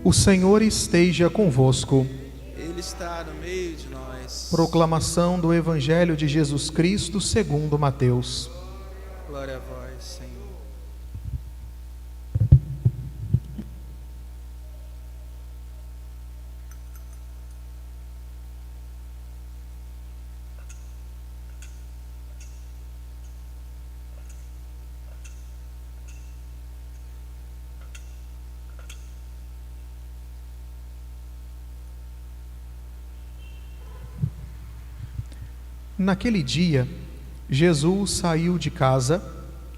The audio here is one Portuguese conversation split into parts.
O Senhor esteja convosco. Ele está no meio de nós. Proclamação do Evangelho de Jesus Cristo segundo Mateus. Glória a vós, Senhor. Naquele dia, Jesus saiu de casa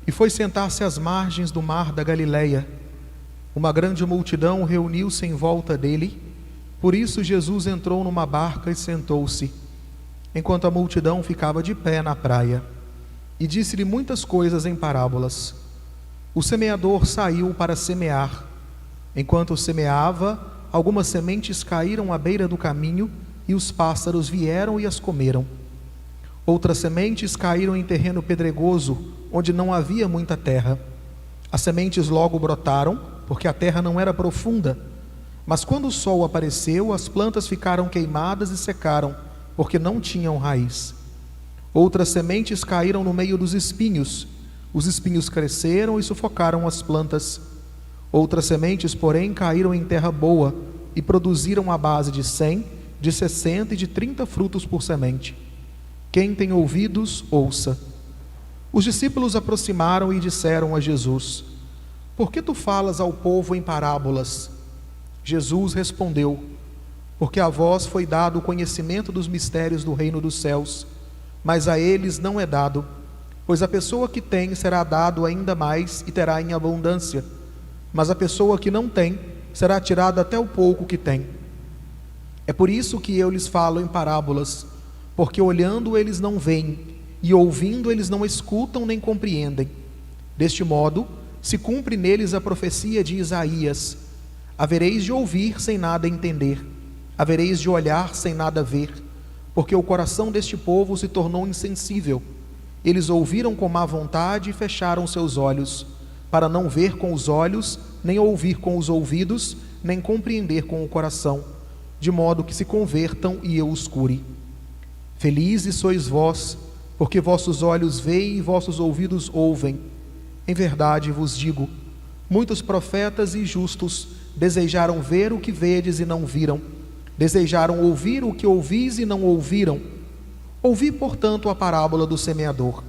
e foi sentar-se às margens do mar da Galileia. Uma grande multidão reuniu-se em volta dele, por isso Jesus entrou numa barca e sentou-se, enquanto a multidão ficava de pé na praia, e disse-lhe muitas coisas em parábolas. O semeador saiu para semear. Enquanto semeava, algumas sementes caíram à beira do caminho, e os pássaros vieram e as comeram. Outras sementes caíram em terreno pedregoso, onde não havia muita terra. As sementes logo brotaram, porque a terra não era profunda. Mas quando o sol apareceu, as plantas ficaram queimadas e secaram, porque não tinham raiz. Outras sementes caíram no meio dos espinhos. Os espinhos cresceram e sufocaram as plantas. Outras sementes, porém, caíram em terra boa e produziram à base de 100, de 60 e de 30 frutos por semente. Quem tem ouvidos, ouça. Os discípulos aproximaram e disseram a Jesus: Por que tu falas ao povo em parábolas? Jesus respondeu: Porque a vós foi dado o conhecimento dos mistérios do reino dos céus, mas a eles não é dado, pois a pessoa que tem será dado ainda mais e terá em abundância, mas a pessoa que não tem será tirada até o pouco que tem. É por isso que eu lhes falo em parábolas, porque olhando eles não veem, e ouvindo eles não escutam nem compreendem. Deste modo, se cumpre neles a profecia de Isaías: havereis de ouvir sem nada entender, havereis de olhar sem nada ver, porque o coração deste povo se tornou insensível. Eles ouviram com má vontade e fecharam seus olhos, para não ver com os olhos, nem ouvir com os ouvidos, nem compreender com o coração, de modo que se convertam e eu os cure. Felizes sois vós, porque vossos olhos veem e vossos ouvidos ouvem. Em verdade vos digo, muitos profetas e justos desejaram ver o que vedes e não viram, desejaram ouvir o que ouvis e não ouviram. Ouvi, portanto, a parábola do semeador.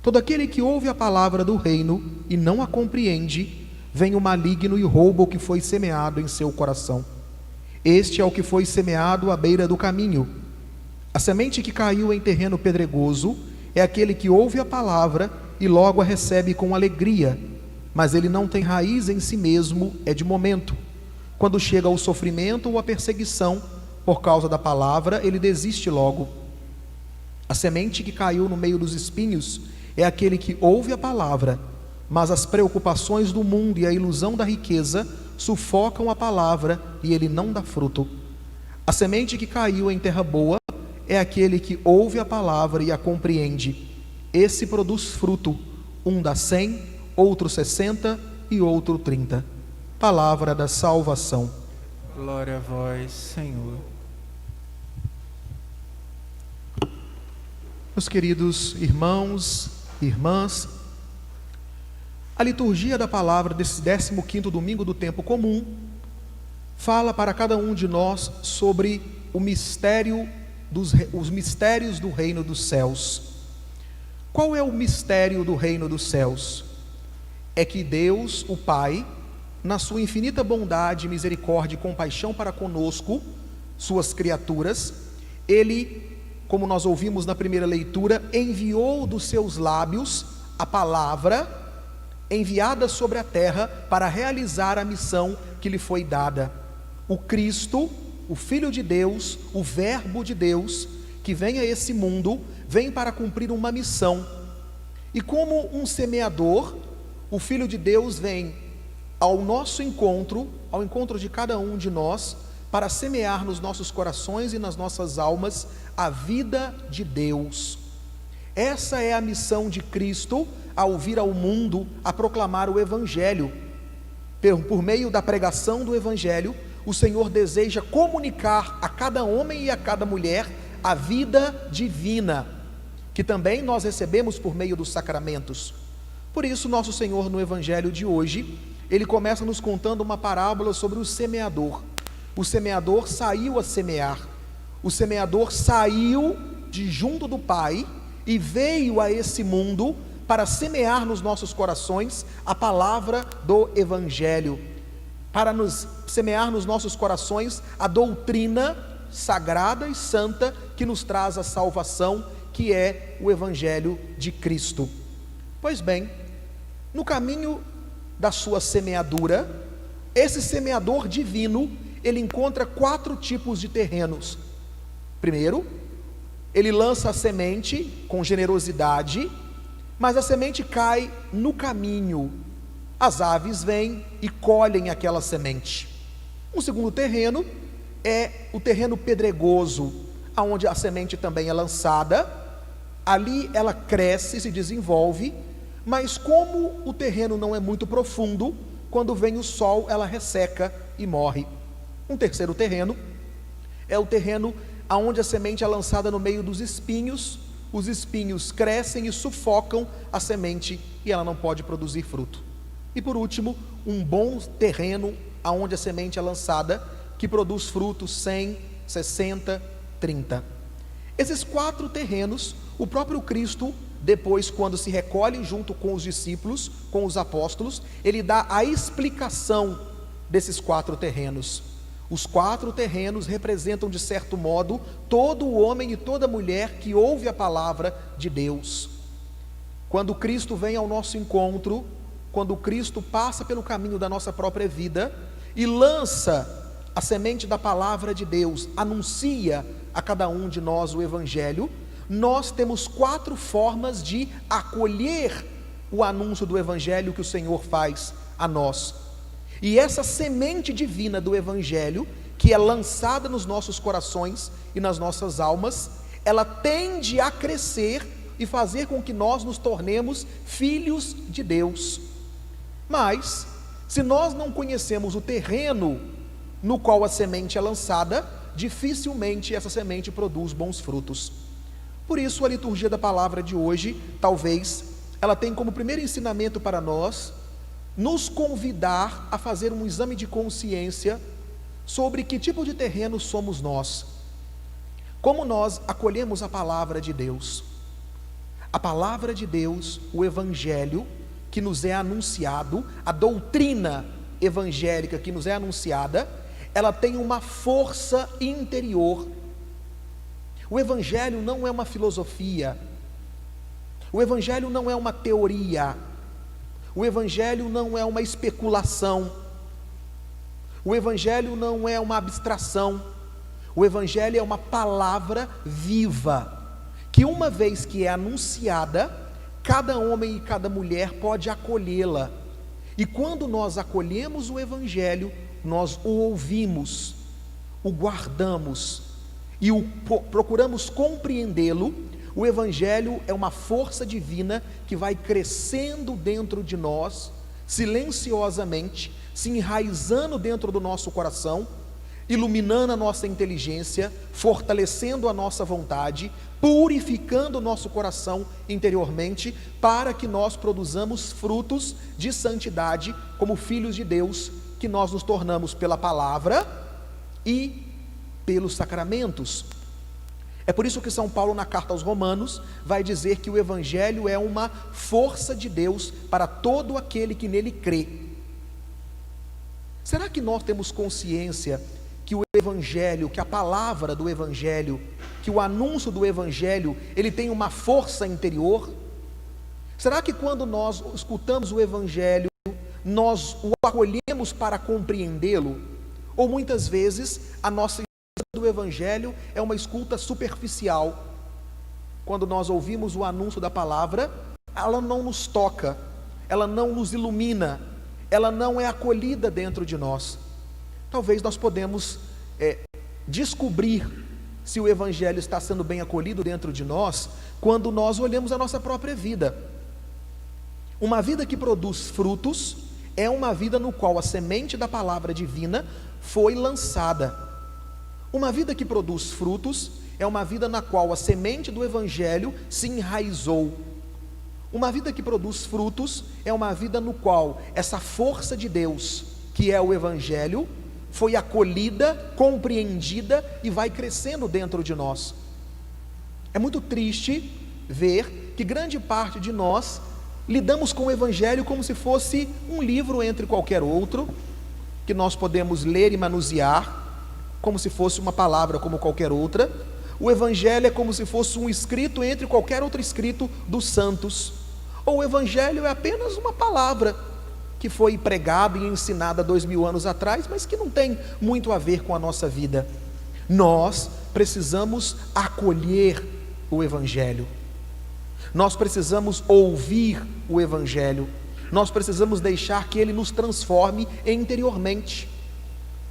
Todo aquele que ouve a palavra do reino e não a compreende, vem o maligno e rouba o que foi semeado em seu coração. Este é o que foi semeado à beira do caminho. A semente que caiu em terreno pedregoso é aquele que ouve a palavra e logo a recebe com alegria, mas ele não tem raiz em si mesmo, é de momento. Quando chega o sofrimento ou a perseguição por causa da palavra, ele desiste logo. A semente que caiu no meio dos espinhos é aquele que ouve a palavra, mas as preocupações do mundo e a ilusão da riqueza sufocam a palavra e ele não dá fruto. A semente que caiu em terra boa é aquele que ouve a palavra e a compreende. Esse produz fruto, um dá 100, outro 60 e outro 30. Palavra da salvação. Glória a vós, Senhor. Meus queridos irmãos e irmãs, a liturgia da palavra desse 15º domingo do tempo comum fala para cada um de nós sobre os mistérios do reino dos céus. Qual é o mistério do reino dos céus? É que Deus, o Pai, na sua infinita bondade, misericórdia e compaixão para conosco, suas criaturas, Ele, como nós ouvimos na primeira leitura, enviou dos seus lábios a palavra enviada sobre a terra para realizar a missão que lhe foi dada. O Cristo, o Filho de Deus, o Verbo de Deus, que vem a esse mundo, vem para cumprir uma missão. E como um semeador, o Filho de Deus vem ao nosso encontro, ao encontro de cada um de nós, para semear nos nossos corações e nas nossas almas a vida de Deus. Essa é a missão de Cristo ao vir ao mundo a proclamar o Evangelho. por meio da pregação do Evangelho, o Senhor deseja comunicar a cada homem e a cada mulher a vida divina, que também nós recebemos por meio dos sacramentos. Por isso, nosso Senhor, no Evangelho de hoje, Ele começa nos contando uma parábola sobre o semeador. O semeador saiu a semear. O semeador saiu de junto do Pai e veio a esse mundo para semear nos nossos corações a palavra do Evangelho, para nos semear nos nossos corações a doutrina sagrada e santa que nos traz a salvação, que é o Evangelho de Cristo. Pois bem, no caminho da sua semeadura, esse semeador divino, ele encontra 4 tipos de terrenos. Primeiro, ele lança a semente com generosidade, mas a semente cai no caminho. As aves vêm e colhem aquela semente. Um segundo terreno é o terreno pedregoso, onde a semente também é lançada. Ali ela cresce, se desenvolve, mas como o terreno não é muito profundo, quando vem o sol ela resseca e morre. Um terceiro terreno é o terreno onde a semente é lançada no meio dos espinhos. Os espinhos crescem e sufocam a semente e ela não pode produzir fruto. E por último, um bom terreno onde a semente é lançada, que produz frutos 100, 60, 30. Esses 4 terrenos, o próprio Cristo, depois, quando se recolhe junto com os discípulos, com os apóstolos, ele dá a explicação desses 4 terrenos. Os 4 terrenos representam, de certo modo, todo o homem e toda mulher que ouve a palavra de Deus. Quando Cristo vem ao nosso encontro, quando Cristo passa pelo caminho da nossa própria vida e lança a semente da palavra de Deus, anuncia a cada um de nós o Evangelho, nós temos 4 formas de acolher o anúncio do Evangelho que o Senhor faz a nós. E essa semente divina do Evangelho, que é lançada nos nossos corações e nas nossas almas, ela tende a crescer e fazer com que nós nos tornemos filhos de Deus. Mas, se nós não conhecemos o terreno no qual a semente é lançada, dificilmente essa semente produz bons frutos. Por isso, a liturgia da palavra de hoje, talvez, ela tem como primeiro ensinamento para nós, nos convidar a fazer um exame de consciência sobre que tipo de terreno somos nós. Como nós acolhemos a palavra de Deus. A palavra de Deus, o Evangelho que nos é anunciado, a doutrina evangélica que nos é anunciada, ela tem uma força interior. O Evangelho não é uma filosofia, o Evangelho não é uma teoria, o Evangelho não é uma especulação, o Evangelho não é uma abstração, o Evangelho é uma palavra viva, que uma vez que é anunciada, cada homem e cada mulher pode acolhê-la. E quando nós acolhemos o Evangelho, nós o ouvimos, o guardamos e procuramos compreendê-lo. O Evangelho é uma força divina que vai crescendo dentro de nós, silenciosamente, se enraizando dentro do nosso coração, iluminando a nossa inteligência, fortalecendo a nossa vontade, purificando o nosso coração interiormente, para que nós produzamos frutos de santidade como filhos de Deus, que nós nos tornamos pela palavra e pelos sacramentos. É por isso que São Paulo, na carta aos Romanos, vai dizer que o Evangelho é uma força de Deus para todo aquele que nele crê. Será que nós temos consciência que o Evangelho, que a palavra do Evangelho, que o anúncio do Evangelho, ele tem uma força interior? Será que quando nós escutamos o Evangelho, nós o acolhemos para compreendê-lo? Ou muitas vezes a nossa escuta do Evangelho é uma escuta superficial? Quando nós ouvimos o anúncio da palavra, ela não nos toca, ela não nos ilumina, ela não é acolhida dentro de nós. Talvez nós podemos descobrir se o Evangelho está sendo bem acolhido dentro de nós, quando nós olhamos a nossa própria vida. Uma vida que produz frutos é uma vida no qual a semente da palavra divina foi lançada. Uma vida que produz frutos é uma vida na qual a semente do evangelho se enraizou. Uma vida que produz frutos é uma vida no qual essa força de Deus, que é o evangelho, foi acolhida, compreendida e vai crescendo dentro de nós. É muito triste ver que grande parte de nós lidamos com o evangelho como se fosse um livro entre qualquer outro, que nós podemos ler e manusear, como se fosse uma palavra como qualquer outra. O evangelho é como se fosse um escrito entre qualquer outro escrito dos santos. Ou o evangelho é apenas uma palavra que foi pregada e ensinada 2000 anos atrás, mas que não tem muito a ver com a nossa vida. Nós precisamos acolher o evangelho. Nós precisamos ouvir o evangelho. Nós precisamos deixar que ele nos transforme interiormente.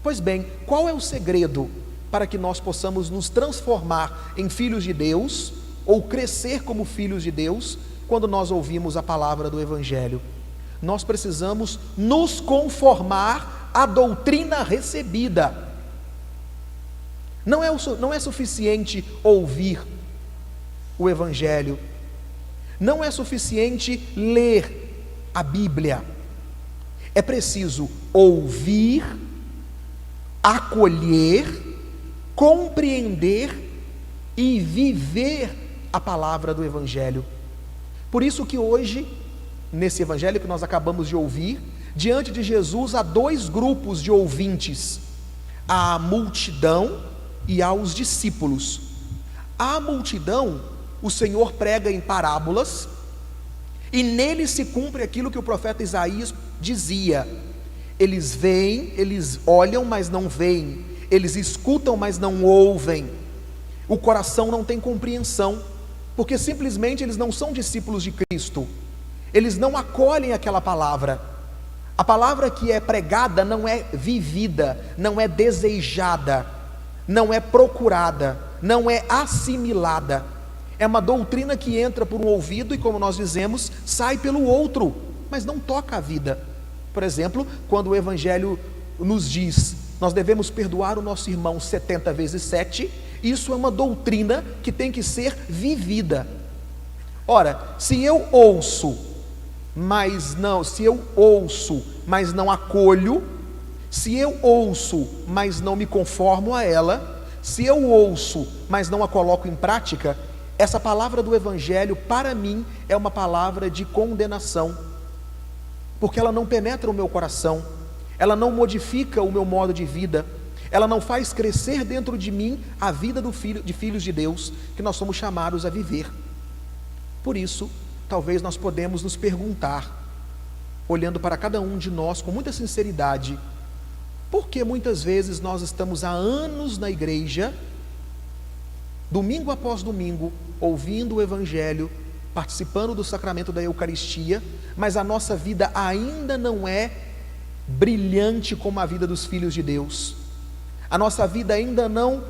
Pois bem, qual é o segredo para que nós possamos nos transformar em filhos de Deus, ou crescer como filhos de Deus, quando nós ouvimos a palavra do evangelho? Nós precisamos nos conformar à doutrina recebida. Não é suficiente ouvir o evangelho, não é suficiente ler a Bíblia, é preciso ouvir, acolher, compreender e viver a palavra do evangelho. Por isso que hoje, nesse evangelho que nós acabamos de ouvir, diante de Jesus há dois grupos de ouvintes: a multidão e aos discípulos. A multidão, o Senhor prega em parábolas, e nele se cumpre aquilo que o profeta Isaías dizia: eles veem, eles olham, mas não veem, eles escutam, mas não ouvem, o coração não tem compreensão, porque simplesmente eles não são discípulos de Cristo, eles não acolhem aquela palavra. A palavra que é pregada não é vivida, não é desejada, não é procurada, não é assimilada. É uma doutrina que entra por um ouvido e, como nós dizemos, sai pelo outro, mas não toca a vida. Por exemplo, quando o evangelho nos diz: nós devemos perdoar o nosso irmão 70 vezes 7, isso é uma doutrina que tem que ser vivida. Ora, se eu ouço, mas não acolho, se eu ouço, mas não me conformo a ela, se eu ouço, mas não a coloco em prática, essa palavra do evangelho, para mim, é uma palavra de condenação, porque ela não penetra o meu coração, ela não modifica o meu modo de vida, ela não faz crescer dentro de mim a vida de filhos de Deus, que nós somos chamados a viver. Por isso, talvez nós podemos nos perguntar, olhando para cada um de nós com muita sinceridade: por que muitas vezes nós estamos há anos na igreja, domingo após domingo, ouvindo o evangelho, participando do sacramento da Eucaristia, mas a nossa vida ainda não é brilhante como a vida dos filhos de Deus? A nossa vida ainda não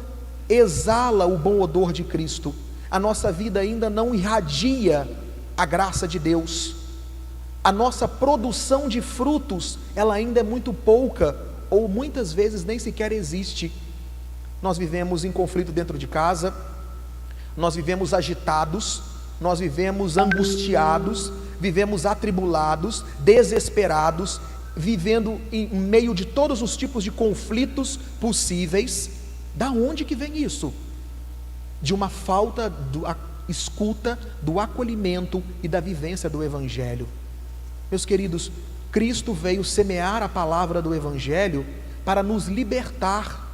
exala o bom odor de Cristo, a nossa vida ainda não irradia a graça de Deus, a nossa produção de frutos, ela ainda é muito pouca, ou muitas vezes nem sequer existe. Nós vivemos em conflito dentro de casa, nós vivemos agitados, nós vivemos angustiados, vivemos atribulados, desesperados, vivendo em meio de todos os tipos de conflitos possíveis. Da onde que vem isso? De uma falta da escuta, do acolhimento e da vivência do evangelho. Meus queridos, Cristo veio semear a palavra do evangelho para nos libertar.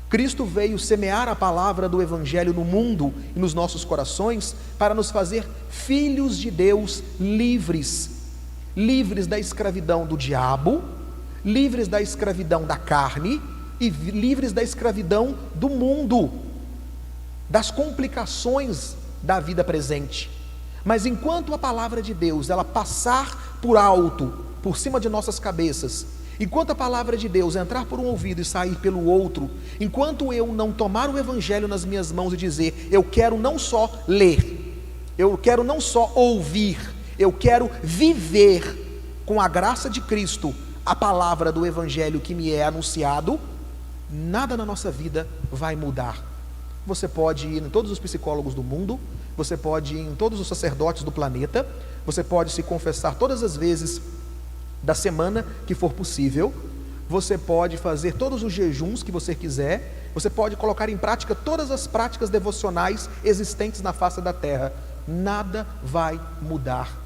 Cristo veio semear a palavra do evangelho no mundo e nos nossos corações para nos fazer filhos de Deus livres, livres da escravidão do diabo, livres da escravidão da carne e livres da escravidão do mundo, das complicações da vida presente. Mas enquanto a palavra de Deus ela passar por alto, por cima de nossas cabeças, enquanto a palavra de Deus entrar por um ouvido e sair pelo outro, enquanto eu não tomar o evangelho nas minhas mãos e dizer: eu quero não só ler, eu quero não só ouvir, eu quero viver com a graça de Cristo, a palavra do Evangelho que me é anunciado, nada na nossa vida vai mudar. Você pode ir em todos os psicólogos do mundo, você pode ir em todos os sacerdotes do planeta, você pode se confessar todas as vezes da semana que for possível, você pode fazer todos os jejuns que você quiser, você pode colocar em prática todas as práticas devocionais existentes na face da terra, nada vai mudar,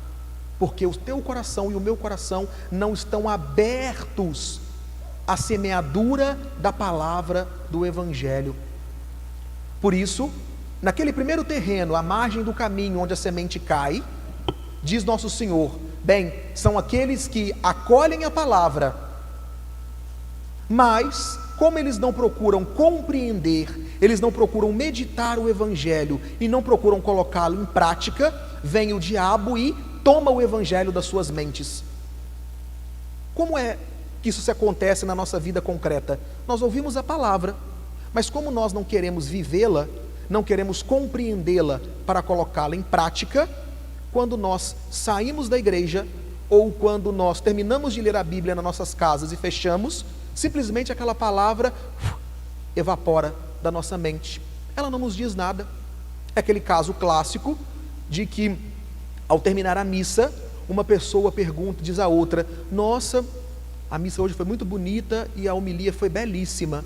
porque o teu coração e o meu coração não estão abertos à semeadura da palavra do Evangelho. Por isso, naquele primeiro terreno, à margem do caminho onde a semente cai, diz nosso Senhor, bem, são aqueles que acolhem a palavra, mas como eles não procuram compreender, eles não procuram meditar o Evangelho e não procuram colocá-lo em prática, vem o diabo e toma o Evangelho das suas mentes. Como é que isso se acontece na nossa vida concreta? Nós ouvimos a palavra, mas como nós não queremos vivê-la, não queremos compreendê-la para colocá-la em prática, quando nós saímos da igreja, ou quando nós terminamos de ler a Bíblia nas nossas casas e fechamos, simplesmente aquela palavra evapora da nossa mente. Ela não nos diz nada. É aquele caso clássico de que, ao terminar a missa, uma pessoa pergunta, diz a outra, nossa, a missa hoje foi muito bonita e a homilia foi belíssima.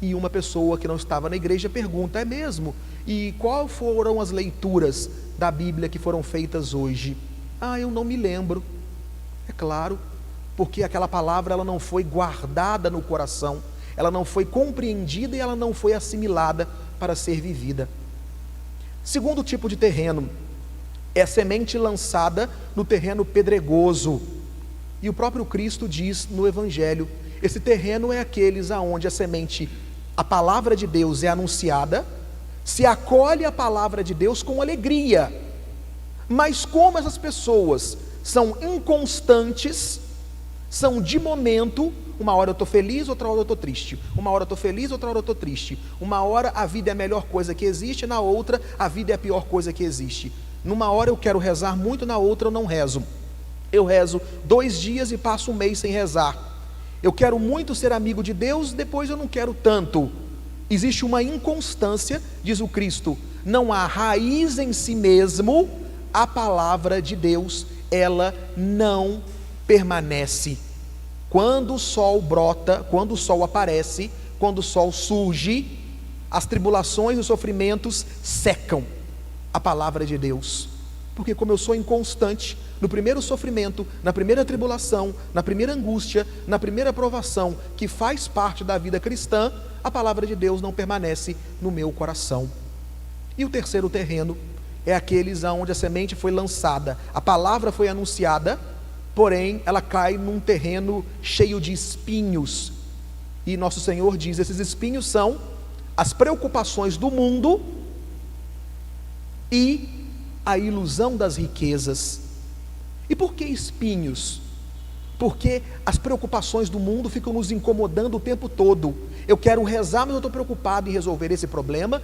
E uma pessoa que não estava na igreja pergunta, é mesmo? E qual foram as leituras da Bíblia que foram feitas hoje? Ah, eu não me lembro. É claro, porque aquela palavra ela não foi guardada no coração, ela não foi compreendida e ela não foi assimilada para ser vivida. Segundo tipo de terreno, é a semente lançada no terreno pedregoso. E o próprio Cristo diz no Evangelho, esse terreno é aqueles aonde a semente, a palavra de Deus é anunciada, se acolhe a palavra de Deus com alegria, mas como essas pessoas são inconstantes, são de momento, uma hora eu estou feliz, outra hora eu estou triste, uma hora eu estou feliz, outra hora eu estou triste, uma hora a vida é a melhor coisa que existe, na outra a vida é a pior coisa que existe, numa hora eu quero rezar muito, na outra eu não rezo, eu rezo 2 dias e passo um mês sem rezar, eu quero muito ser amigo de Deus, depois eu não quero tanto. Existe uma inconstância, diz o Cristo, não há raiz em si mesmo, a palavra de Deus, ela não permanece. Quando o sol brota, quando o sol aparece, quando o sol surge, as tribulações e os sofrimentos secam a palavra de Deus. Porque como eu sou inconstante, no primeiro sofrimento, na primeira tribulação, na primeira angústia, na primeira provação, que faz parte da vida cristã, a palavra de Deus não permanece no meu coração. E o terceiro terreno é aqueles onde a semente foi lançada, a palavra foi anunciada, porém ela cai num terreno cheio de espinhos. E nosso Senhor diz, esses espinhos são as preocupações do mundo e a ilusão das riquezas. E por que espinhos? Porque as preocupações do mundo ficam nos incomodando o tempo todo. Eu quero rezar, mas eu estou preocupado em resolver esse problema.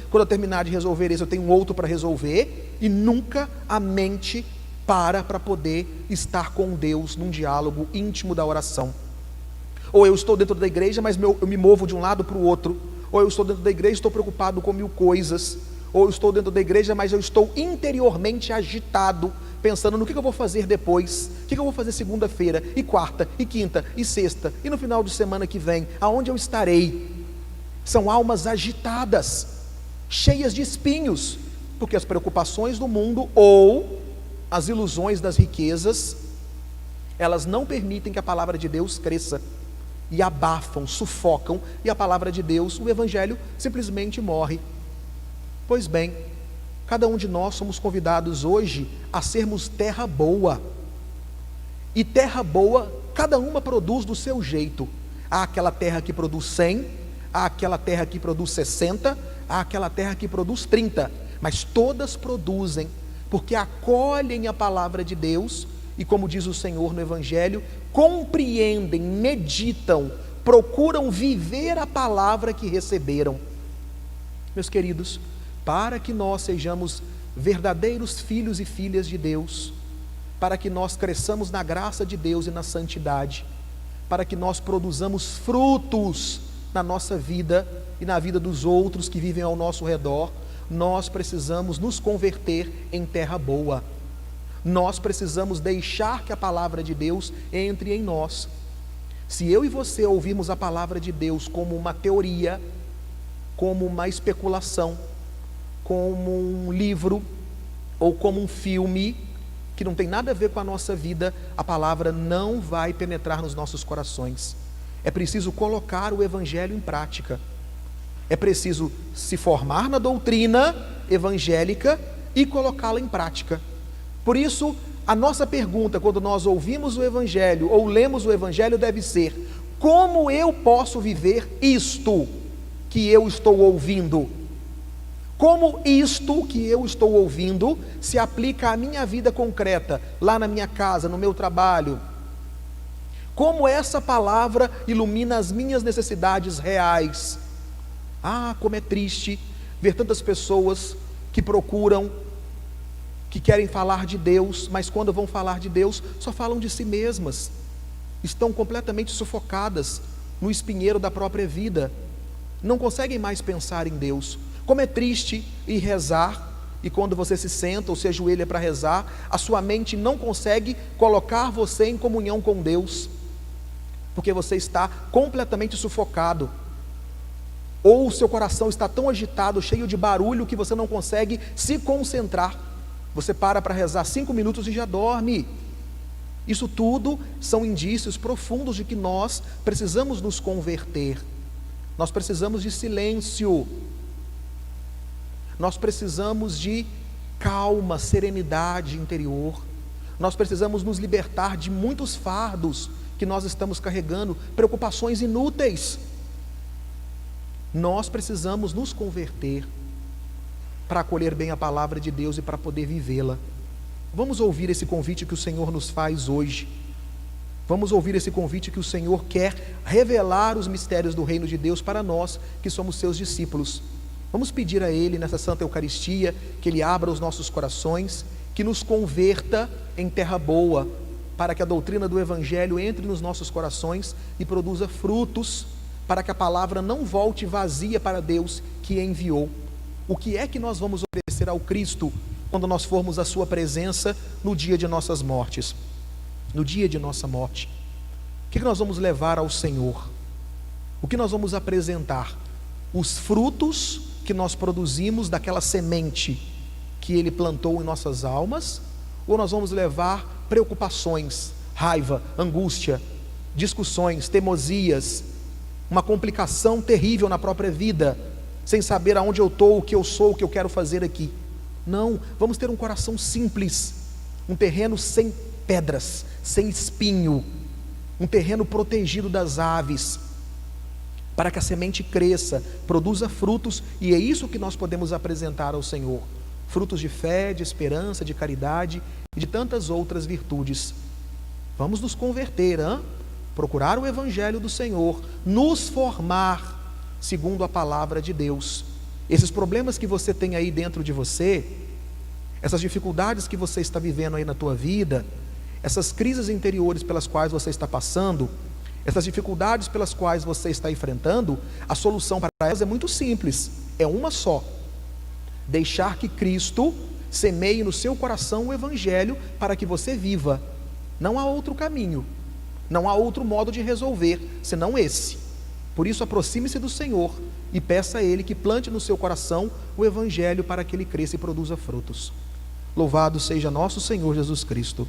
Quando eu terminar de resolver esse, eu tenho outro para resolver. E nunca a mente para poder estar com Deus num diálogo íntimo da oração. Ou eu estou dentro da igreja, mas eu me movo de um lado para o outro. Ou eu estou dentro da igreja e estou preocupado com 1000 coisas. Ou eu estou dentro da igreja, mas eu estou interiormente agitado, pensando no que eu vou fazer depois, o que eu vou fazer segunda-feira, e quarta, e quinta, e sexta, e no final de semana que vem, aonde eu estarei. São almas agitadas, cheias de espinhos, porque as preocupações do mundo ou as ilusões das riquezas, elas não permitem que a palavra de Deus cresça, e abafam, sufocam, e a palavra de Deus, o Evangelho, simplesmente morre. Pois bem, cada um de nós somos convidados hoje a sermos terra boa. E terra boa, cada uma produz do seu jeito. Há aquela terra que produz 100, há aquela terra que produz 60, há aquela terra que produz 30. Mas todas produzem, porque acolhem a palavra de Deus e, como diz o Senhor no Evangelho, compreendem, meditam, procuram viver a palavra que receberam. Meus queridos, para que nós sejamos verdadeiros filhos e filhas de Deus, para que nós cresçamos na graça de Deus e na santidade, para que nós produzamos frutos na nossa vida e na vida dos outros que vivem ao nosso redor, nós precisamos nos converter em terra boa. Nós precisamos deixar que a palavra de Deus entre em nós. Se eu e você ouvirmos a palavra de Deus como uma teoria, como uma especulação, como um livro ou como um filme que não tem nada a ver com a nossa vida, a palavra não vai penetrar nos nossos corações. É preciso colocar o evangelho em prática. É preciso se formar na doutrina evangélica e colocá-la em prática. Por isso, a nossa pergunta quando nós ouvimos o evangelho ou lemos o evangelho deve ser: como eu posso viver isto que eu estou ouvindo? Como isto que eu estou ouvindo se aplica à minha vida concreta, lá na minha casa, no meu trabalho? Como essa palavra ilumina as minhas necessidades reais? Ah, como é triste ver tantas pessoas que procuram, que querem falar de Deus, mas quando vão falar de Deus, só falam de si mesmas. Estão completamente sufocadas no espinheiro da própria vida. Não conseguem mais pensar em Deus. Como é triste ir rezar, e quando você se senta ou se ajoelha para rezar, a sua mente não consegue colocar você em comunhão com Deus, porque você está completamente sufocado. Ou o seu coração está tão agitado, cheio de barulho, que você não consegue se concentrar. Você para rezar 5 minutos e já dorme. Isso tudo são indícios profundos de que nós precisamos nos converter. Nós precisamos de silêncio. Nós precisamos de calma, serenidade interior. Nós precisamos nos libertar de muitos fardos que nós estamos carregando, preocupações inúteis. Nós precisamos nos converter para acolher bem a palavra de Deus e para poder vivê-la. Vamos ouvir esse convite que o Senhor nos faz hoje. Vamos ouvir esse convite que o Senhor quer revelar os mistérios do reino de Deus para nós que somos seus discípulos. Vamos pedir a Ele nessa Santa Eucaristia que Ele abra os nossos corações, que nos converta em terra boa, para que a doutrina do Evangelho entre nos nossos corações e produza frutos, para que a palavra não volte vazia para Deus que enviou. O que é que nós vamos oferecer ao Cristo quando nós formos à sua presença no dia de nossas mortes, no dia de nossa morte? O que nós vamos levar ao Senhor? O que nós vamos apresentar? Os frutos que nós produzimos daquela semente que Ele plantou em nossas almas? Ou nós vamos levar preocupações, raiva, angústia, discussões, teimosias, uma complicação terrível na própria vida, sem saber aonde eu estou, o que eu sou, o que eu quero fazer aqui? Não, vamos ter um coração simples, um terreno sem pedras, sem espinho, um terreno protegido das aves, para que a semente cresça, produza frutos, e é isso que nós podemos apresentar ao Senhor: frutos de fé, de esperança, de caridade e de tantas outras virtudes. Vamos nos converter, procurar o Evangelho do Senhor, nos formar segundo a palavra de Deus. Esses problemas que você tem aí dentro de você, essas dificuldades que você está vivendo aí na tua vida, essas crises interiores pelas quais você está passando, essas dificuldades pelas quais você está enfrentando, a solução para elas é muito simples, é uma só: deixar que Cristo semeie no seu coração o Evangelho para que você viva. Não há outro caminho, não há outro modo de resolver senão esse. Por isso, aproxime-se do Senhor e peça a Ele que plante no seu coração o Evangelho para que ele cresça e produza frutos. Louvado seja nosso Senhor Jesus Cristo.